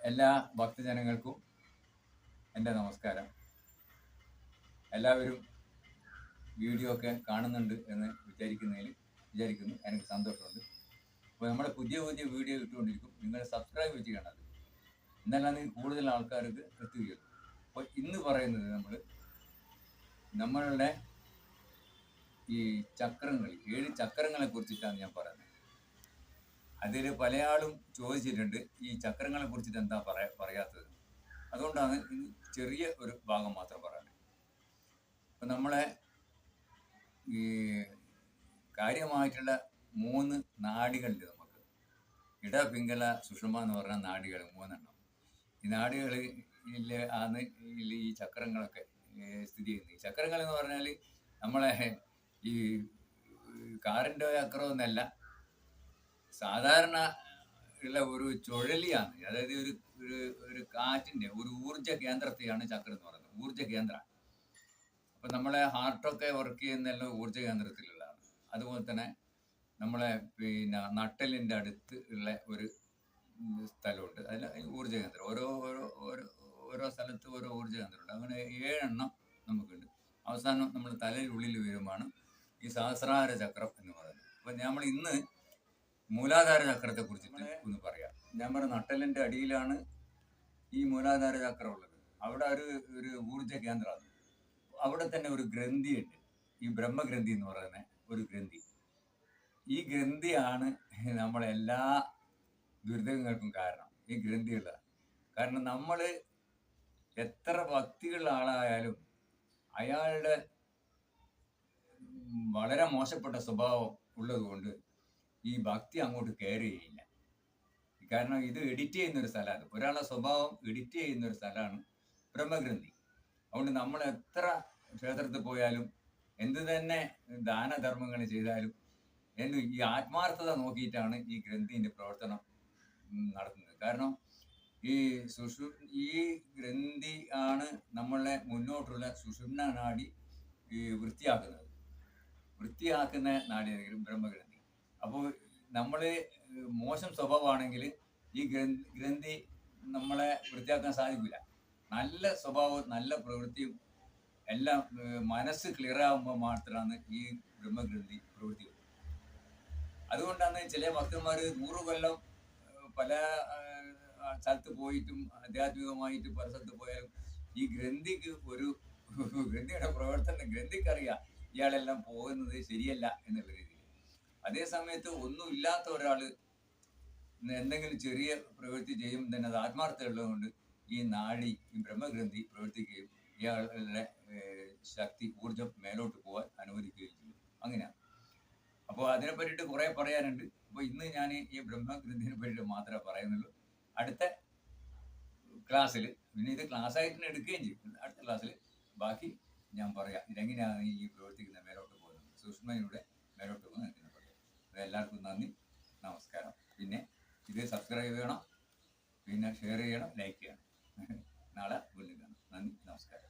എല്ലാ ഭക്തജനങ്ങൾക്കും എൻ്റെ നമസ്കാരം. എല്ലാവരും വീഡിയോ ഒക്കെ കാണുന്നുണ്ട് എന്ന് വിചാരിക്കുന്നു. എനിക്ക് സന്തോഷമുണ്ട്. അപ്പോൾ നമ്മുടെ പുതിയ വീഡിയോ ഇട്ടുകൊണ്ടിരിക്കും. നിങ്ങൾ സബ്സ്ക്രൈബ് ചെയ്യണത്, എന്നാലാണ് കൂടുതൽ ആൾക്കാർക്ക് എത്തുകയുള്ളൂ. അപ്പോൾ ഇന്ന് പറയുന്നത് നമ്മളുടെ ഈ ചക്രങ്ങൾ, 7 ചക്രങ്ങളെ കുറിച്ചിട്ടാണ് ഞാൻ പറയുന്നത്. അതിൽ പല ആളും ചോദിച്ചിട്ടുണ്ട്, ഈ ചക്രങ്ങളെ കുറിച്ചിട്ട് എന്താ പറയാത്തത്. അതുകൊണ്ടാണ് ഇന്ന് ചെറിയ ഒരു ഭാഗം മാത്രം പറയുന്നത്. അപ്പം നമ്മളെ ഈ കാര്യമായിട്ടുള്ള 3 നാഡികളുണ്ട് നമുക്ക്. ഇട, പിംഗല, സുഷുമ്ന എന്ന് പറഞ്ഞ നാഡികൾ 3 എണ്ണം. ഈ നാഡികളിൽ ആണ് ഈ ചക്രങ്ങളൊക്കെ സ്ഥിതി ചെയ്യുന്നത്. ഈ ചക്രങ്ങൾ എന്ന് പറഞ്ഞാൽ നമ്മളെ ഈ കാറിൻ്റെ ചക്രമൊന്നല്ല, സാധാരണ ഉള്ള ഒരു ചുഴലിയാണ്. അതായത് ഒരു കാറ്റിൻ്റെ ഒരു ഊർജ കേന്ദ്രത്തെയാണ് ചക്രം എന്ന് പറയുന്നത്. ഊർജ കേന്ദ്രം. അപ്പം നമ്മളെ ഹാർട്ടൊക്കെ വർക്ക് ചെയ്യുന്നതെല്ലാം ഊർജ കേന്ദ്രത്തിലുള്ളതാണ്. അതുപോലെ തന്നെ നമ്മളെ നട്ടലിൻ്റെ അടുത്ത് ഉള്ള ഒരു സ്ഥലമുണ്ട്, അതിൽ ഊർജ കേന്ദ്രം. ഓരോ സ്ഥലത്ത് ഓരോ ഊർജ കേന്ദ്രമുണ്ട്. അങ്ങനെ 7 എണ്ണം നമുക്കുണ്ട്. അവസാനം നമ്മൾ തലയിലുള്ളിൽ വരുമ്പോഴാണ് ഈ സഹസ്രാര ചക്രം എന്ന് പറയുന്നത്. അപ്പം നമ്മൾ ഇന്ന് മൂലാധാര ചക്രത്തെ കുറിച്ചിട്ട് ഒന്ന് പറയാം. ഞാൻ പറഞ്ഞ നട്ടലിൻ്റെ അടിയിലാണ് ഈ മൂലാധാര ചക്രം ഉള്ളത്. അവിടെ ഒരു ഊർജ കേന്ദ്രമാണ്. അവിടെ തന്നെ ഒരു ഗ്രന്ഥിയുണ്ട്, ഈ ബ്രഹ്മഗ്രന്ഥി എന്ന് പറയുന്ന ഒരു ഗ്രന്ഥി. ഈ ഗ്രന്ഥിയാണ് നമ്മളെല്ലാ ദുരിതങ്ങൾക്കും കാരണം. ഈ ഗ്രന്ഥികളാണ് കാരണം. നമ്മൾ എത്ര ഭക്തിയുള്ള ആളായാലും അയാളുടെ വളരെ മോശപ്പെട്ട സ്വഭാവം ഉള്ളത് കൊണ്ട് ഈ ഭക്തി അങ്ങോട്ട് കയറി ചെയ്യില്ല. കാരണം ഇത് എഡിറ്റ് ചെയ്യുന്നൊരു സ്ഥലമാണ്. ഒരാളുടെ സ്വഭാവം എഡിറ്റ് ചെയ്യുന്നൊരു സ്ഥലമാണ് ബ്രഹ്മഗ്രന്ഥി. അതുകൊണ്ട് നമ്മൾ എത്ര ക്ഷേത്രത്തിൽ പോയാലും എന്ത് തന്നെ ദാനധർമ്മങ്ങൾ ചെയ്താലും ഈ ആത്മാർത്ഥത നോക്കിയിട്ടാണ് ഈ ഗ്രന്ഥിൻ്റെ പ്രവർത്തനം നടത്തുന്നത്. കാരണം ഈ ഗ്രന്ഥി ആണ് നമ്മളെ മുന്നോട്ടുള്ള സുഷുമ്ന നാഡി വൃത്തിയാക്കുന്ന നാഡിയായിരിക്കും ബ്രഹ്മഗ്രന്ഥി. അപ്പോൾ നമ്മൾ മോശം സ്വഭാവമാണെങ്കിൽ ഈ ഗ്രന്ഥി നമ്മളെ വൃത്തിയാക്കാൻ സാധിക്കില്ല. നല്ല സ്വഭാവവും നല്ല പ്രവൃത്തിയും എല്ലാം മനസ്സ് ക്ലിയർ ആകുമ്പോൾ മാത്രമാണ് ഈ ബ്രഹ്മഗ്രന്ഥി പ്രവൃത്തി. അതുകൊണ്ടാണ് ചില ഭക്തന്മാർ 100 കൊല്ലം പല സ്ഥലത്ത് പോയിട്ടും ആധ്യാത്മികമായിട്ട് പല സ്ഥലത്ത് പോയാലും ഈ ഗ്രന്ഥിയുടെ പ്രവർത്തനം ഗ്രന്ഥിക്കറിയാം ഇയാളെല്ലാം പോകുന്നത് ശരിയല്ല എന്നുള്ള രീതിയിൽ. അതേ സമയത്ത് ഒന്നും ഇല്ലാത്ത ഒരാൾ എന്തെങ്കിലും ചെറിയ പ്രവൃത്തി ചെയ്യുമ്പോൾ തന്നെ അത് ആത്മാർത്ഥത ഉള്ളതുകൊണ്ട് ഈ ബ്രഹ്മഗ്രന്ഥി പ്രവർത്തിക്കുകയും ഇയാളുടെ ശക്തി, ഊർജം മേലോട്ട് പോകാൻ അനുവദിക്കുകയും ചെയ്യും. അങ്ങനെയാണ്. അപ്പോൾ അതിനെ പറ്റിയിട്ട് കുറേ പറയാനുണ്ട്. അപ്പോൾ ഇന്ന് ഞാൻ ഈ ബ്രഹ്മഗ്രന്ഥിനെ പറ്റിയിട്ട് മാത്രമേ പറയുന്നുള്ളൂ. അടുത്ത ക്ലാസ്സിൽ, പിന്നെ ഇത് ക്ലാസ്സായിട്ട് എടുക്കുകയും ചെയ്യും. അടുത്ത ക്ലാസ്സിൽ ബാക്കി ഞാൻ പറയാം, ഇതെങ്ങനെയാണ് ഈ പ്രവർത്തിക്കുന്നത്, മേലോട്ട് പോകുന്നത്, സൂക്ഷ്മയിലൂടെ മേലോട്ട് പോകുന്നത് എന്ന് പറയാം. എല്ലാവർക്കും നന്ദി, നമസ്കാരം. പിന്നെ ഇത് സബ്സ്ക്രൈബ് ചെയ്യണം, പിന്നെ ഷെയർ ചെയ്യണം, ലൈക്ക് ചെയ്യണം. നാളെ വീണ്ടും കാണാം. നന്ദി, നമസ്കാരം.